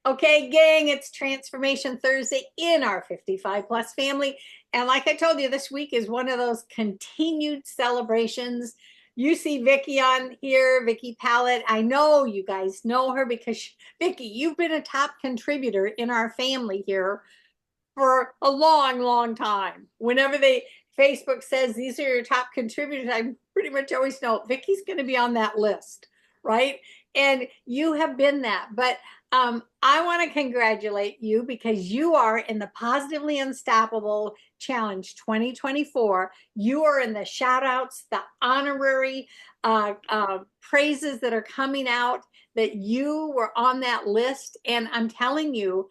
Okay, gang, it's Transformation Thursday in our 55 plus family. And like I told you, this week is one of those continued celebrations. You see Vicki on here, Vicki Pallat. I know you guys know her because Vicki, you've been a top contributor in our family here for a long, long time. Whenever Facebook says these are your top contributors, I pretty much always know Vicki's going to be on that list, right? And you have been that. But I want to congratulate you because you are in the Positively Unstoppable Challenge 2024. You are in the shout outs, the honorary praises that are coming out, that you were on that list. And I'm telling you,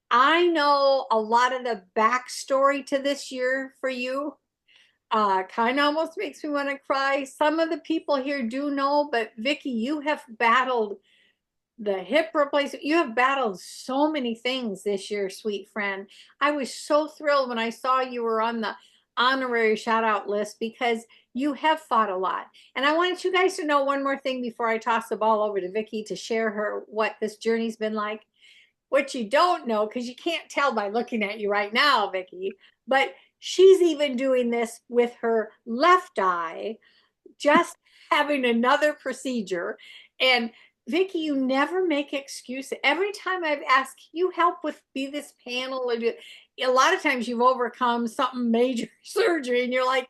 I know a lot of the backstory to this year for you. Kind of almost makes me want to cry. Some of the people here do know, but Vicki, you have battled the hip replacement. You have battled so many things this year, sweet friend. I was so thrilled when I saw you were on the honorary shout out list because you have fought a lot. And I wanted you guys to know one more thing before I toss the ball over to Vicki to share her what this journey's been like. What you don't know, because you can't tell by looking at you right now, Vicki, but she's even doing this with her left eye, just having another procedure. And Vicki, you never make excuses. Every time I've asked you help with be this panel, a lot of times you've overcome something major surgery, and you're like,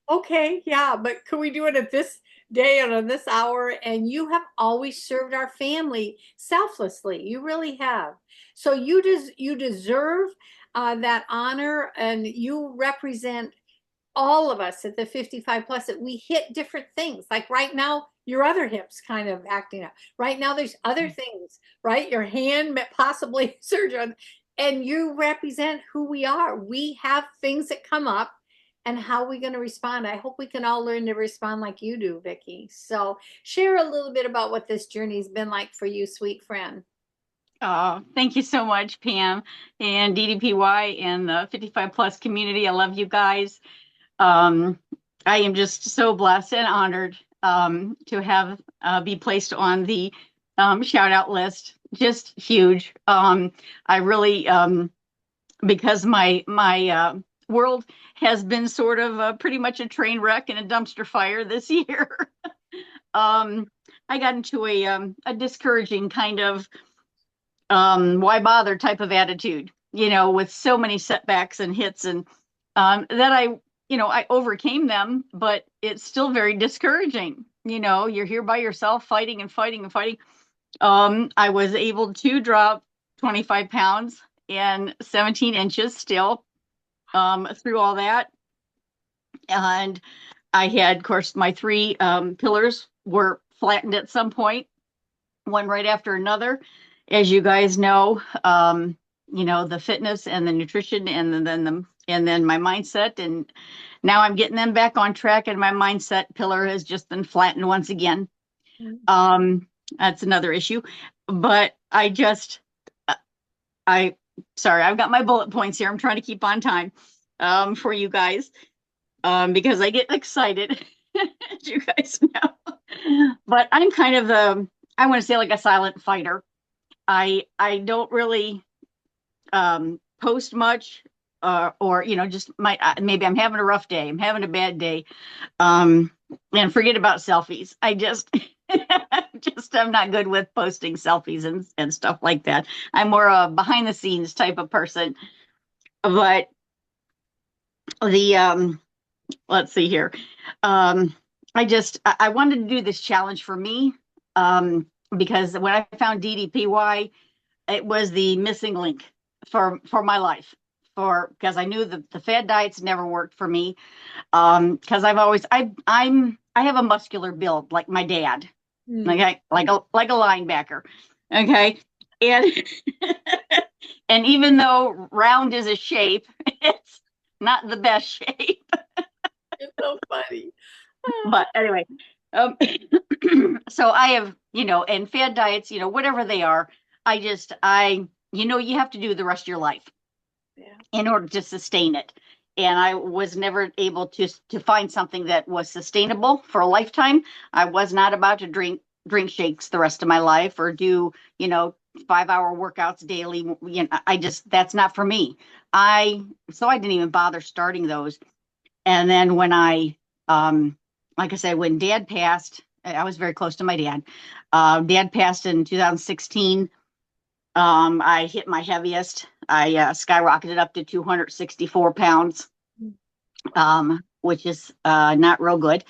okay, yeah, but can we do it at this day and on this hour? And you have always served our family selflessly. You really have. So you deserve that honor, and you represent all of us at the 55 plus that we hit different things. Like right now, your other hip's kind of acting up. Right now, there's other things, right? Your hand, possibly surgery, and you represent who we are. We have things that come up, and how are we going to respond? I hope we can all learn to respond like you do, Vicki. So share a little bit about what this journey's been like for you, sweet friend. Oh, thank you so much, Pam, and DDPY and the 55 plus community. I love you guys. Um, I am just so blessed and honored to have be placed on the shout out list. Just huge. I really because my world has been sort of pretty much a train wreck and a dumpster fire this year. I got into a discouraging kind of why bother type of attitude, with so many setbacks and hits, and that I overcame them, but it's still very discouraging. You're here by yourself fighting and fighting and fighting. I was able to drop 25 pounds and 17 inches still through all that. And I had, of course, my three pillars were flattened at some point, one right after another. As you guys know, the fitness and the nutrition and then my mindset. And now I'm getting them back on track, and my mindset pillar has just been flattened once again. That's another issue. But sorry, I've got my bullet points here. I'm trying to keep on time for you guys because I get excited, as you guys know. But I'm kind of I want to say like a silent fighter. I don't really post much, or just maybe I'm having a rough day, I'm having a bad day, and forget about selfies. I just I'm not good with posting selfies and stuff like that. I'm more a behind the scenes type of person. But the let's see here. I wanted to do this challenge for me. Because when I found DDPY, it was the missing link for my life. Because I knew the fad diets never worked for me. Because I have a muscular build like my dad, okay, like a linebacker, okay, and and even though round is a shape, it's not the best shape. It's so funny. But anyway, so I have, and fad diets, whatever they are, you have to do the rest of your life in order to sustain it. And I was never able to find something that was sustainable for a lifetime. I was not about to drink shakes the rest of my life or do, 5-hour workouts daily. You know, that's not for me. So I didn't even bother starting those. And then when like I said, when Dad passed, I was very close to my dad. Dad passed in 2016. I hit my heaviest. I skyrocketed up to 264 pounds, which is not real good.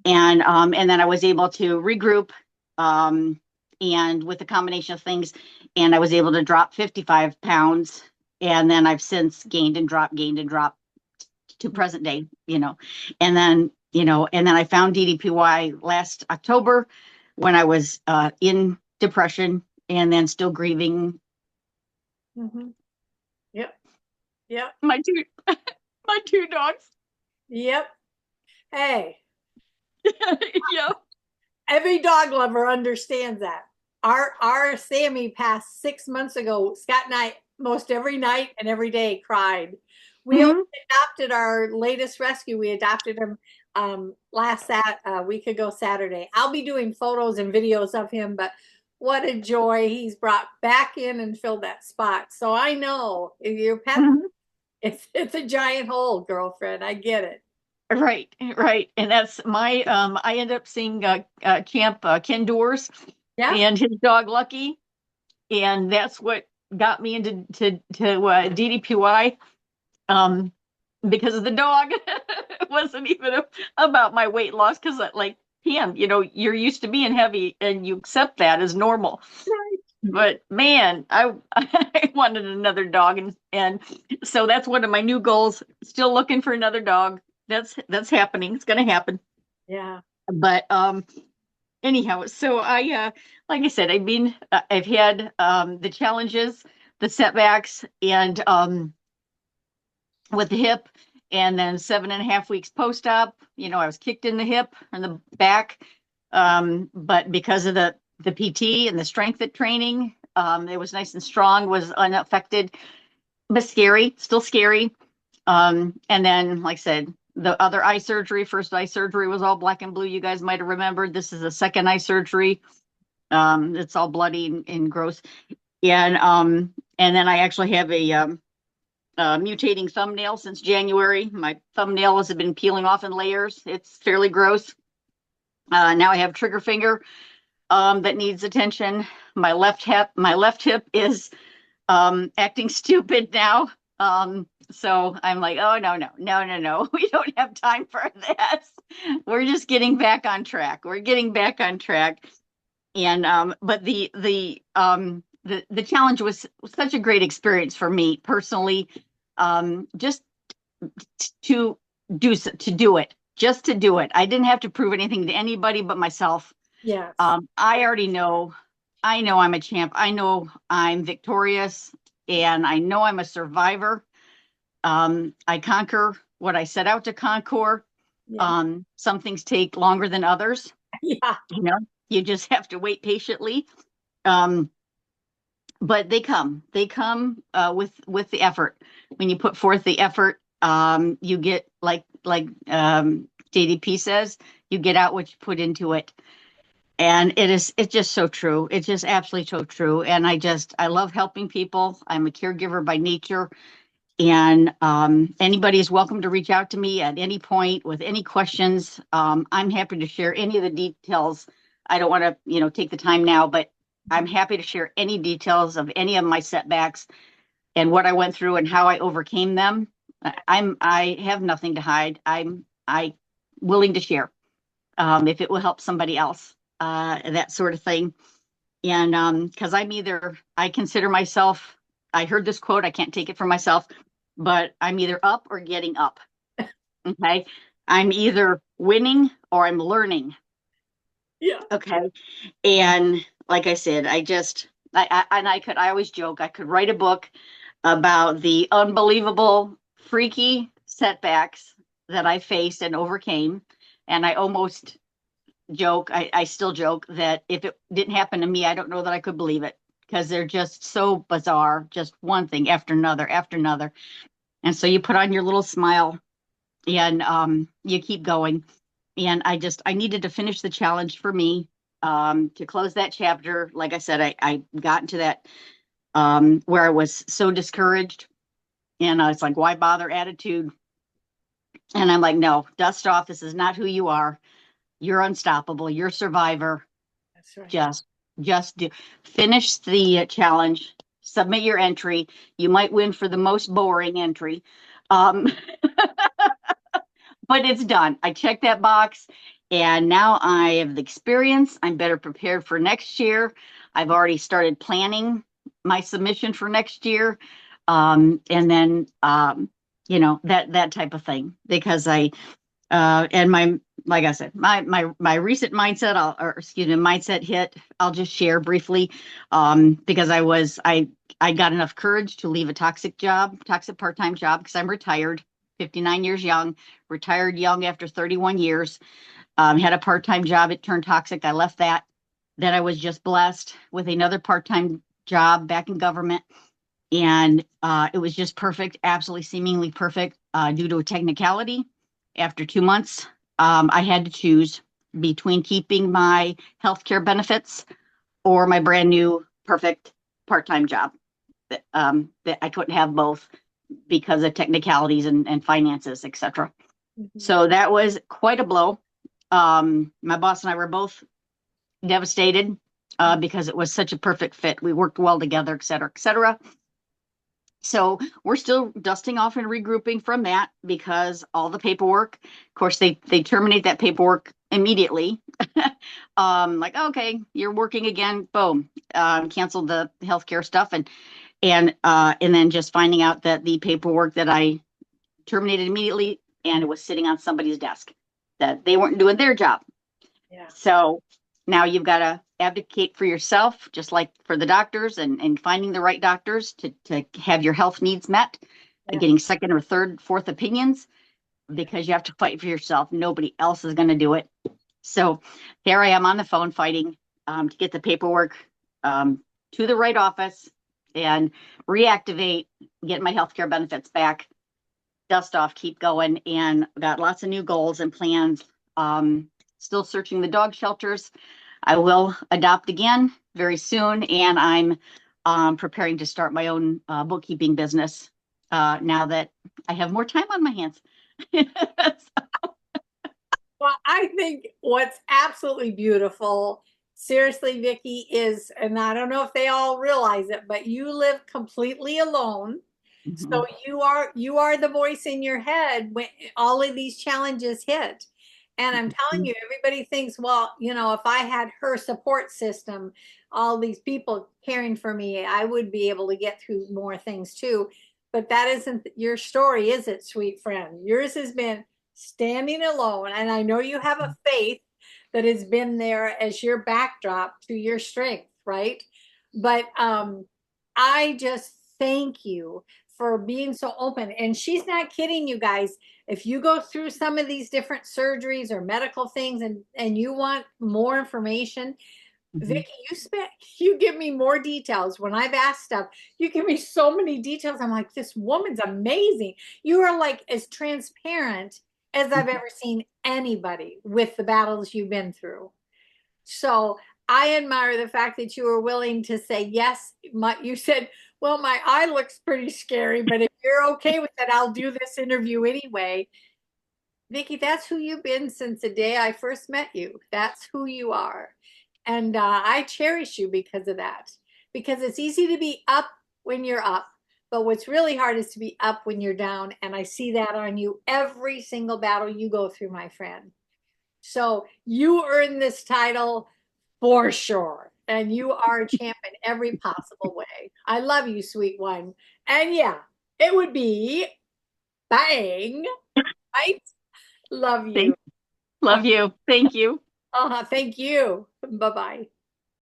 And then I was able to regroup, and with a combination of things, and I was able to drop 55 pounds. And then I've since gained and dropped to present day, and then I found DDPY last October when I was in depression and then still grieving. Mm-hmm. Yep. Yep. My two dogs. Yep. Hey. Yep. Every dog lover understands that. Our Sammy passed 6 months ago. Scott and I most every night and every day cried. We adopted our latest rescue. We adopted him last week ago Saturday. I'll be doing photos and videos of him, but what a joy he's brought back in and filled that spot. So I know if your pet, it's a giant hole, girlfriend. I get it. Right. And that's my, I ended up seeing Champ Ken Doors and his dog Lucky. And that's what got me into DDPY, because of the dog. It wasn't even about my weight loss, because like Pam, you're used to being heavy and you accept that as normal. Right. But man, I wanted another dog, and so that's one of my new goals. Still looking for another dog. That's happening. It's going to happen. Yeah. But anyhow, so like I said, I've had the challenges, the setbacks, and with the hip, and then 7.5 weeks post-op, I was kicked in the hip and the back, but because of the PT and the strength training, it was nice and strong, was unaffected, but still scary. And then, like I said, the other eye surgery, first eye surgery was all black and blue. You guys might have remembered. This is the second eye surgery. It's all bloody and gross. And then I actually have a mutating thumbnail since January. My thumbnail has been peeling off in layers. It's fairly gross. Now I have trigger finger that needs attention. My left hip is acting stupid now. So I'm like, oh, no. We don't have time for that. We're just getting back on track. And but the challenge was such a great experience for me personally, just to do it. I didn't have to prove anything to anybody but myself. Yeah. I already know. I know I'm a champ. I know I'm victorious, and I know I'm a survivor. I conquer what I set out to conquer. Yeah. Some things take longer than others. Yeah. You just have to wait patiently. But they come with the effort. When you put forth the effort, you get, like DDP says, you get out what you put into it. And it's just so true. It's just absolutely so true. And I love helping people. I'm a caregiver by nature. And anybody is welcome to reach out to me at any point with any questions. I'm happy to share any of the details. I don't want to, take the time now, but I'm happy to share any details of any of my setbacks and what I went through and how I overcame them. I have nothing to hide. I'm willing to share if it will help somebody else, that sort of thing. And because I consider myself, I heard this quote, I can't take it for myself, but I'm either up or getting up. Okay. I'm either winning or I'm learning. Yeah. Okay. And like I said, I always joke, I could write a book about the unbelievable, freaky setbacks that I faced and overcame. And I almost joke, I still joke that if it didn't happen to me, I don't know that I could believe it, because they're just so bizarre, just one thing after another. And so you put on your little smile and you keep going. And I needed to finish the challenge for me. to close that chapter. Like I said, I got into that where I was so discouraged, and it's like, why bother attitude? And I'm like, no, dust off. This is not who you are. You're unstoppable. You're a survivor. That's right. Just do finish the challenge, submit your entry. You might win for the most boring entry. Um, but it's done. I checked that box, and now I have the experience. I'm better prepared for next year. I've already started planning my submission for next year. And then that type of thing, because and my, like I said, my recent mindset, mindset hit, I'll just share briefly, because I got enough courage to leave a toxic part-time job, because I'm retired, 59 years young, retired young after 31 years, had a part-time job. It turned toxic. I left that. Then I was just blessed with another part-time job back in government. And it was just perfect, absolutely seemingly perfect, due to a technicality. After 2 months, I had to choose between keeping my healthcare benefits or my brand new perfect part-time job. That I couldn't have both because of technicalities and finances, etc. Mhm. So that was quite a blow. My boss and I were both devastated because it was such a perfect fit. We worked well together, et cetera, et cetera. So we're still dusting off and regrouping from that, because all the paperwork, of course, they terminate that paperwork immediately. Like, okay, you're working again, boom, canceled the healthcare stuff, and then just finding out that the paperwork that I terminated immediately, and it was sitting on somebody's desk, that they weren't doing their job. Yeah. So now you've got to advocate for yourself, just like for the doctors, and finding the right doctors to have your health needs met, Yeah. getting second or third, fourth opinions, because you have to fight for yourself. Nobody else is going to do it. So there I am on the phone fighting to get the paperwork to the right office and reactivate, get my healthcare benefits back, dust off, keep going, and got lots of new goals and plans. Still searching the dog shelters. I will adopt again very soon, and I'm preparing to start my own bookkeeping business now that I have more time on my hands. Well, I think what's absolutely beautiful, seriously, Vicki, is, and I don't know if they all realize it, but you live completely alone. So Mhm. you are the voice in your head when all of these challenges hit. And I'm telling you, everybody thinks, well, if I had her support system, all these people caring for me, I would be able to get through more things too. But that isn't your story, is it, sweet friend? Yours has been standing alone. And I know you have a faith that has been there as your backdrop to your strength, right? But I just thank you for being so open. And she's not kidding you guys. If you go through some of these different surgeries or medical things, and you want more information, Mhm. Vicki, you give me more details when I've asked stuff. You give me so many details. I'm like, this woman's amazing. You are like as transparent as I've ever seen anybody with the battles you've been through. So I admire the fact that you were willing to say yes. You said, well, my eye looks pretty scary, but if you're okay with it, I'll do this interview anyway. Vicki, that's who you've been since the day I first met you. That's who you are. And I cherish you because of that. Because it's easy to be up when you're up, but what's really hard is to be up when you're down. And I see that on you every single battle you go through, my friend. So you earned this title for sure. And you are a champ in every possible way. I love you, sweet one. And yeah, it would be bang, right? Love you. Thank, love you. Thank you. Thank you. Bye bye.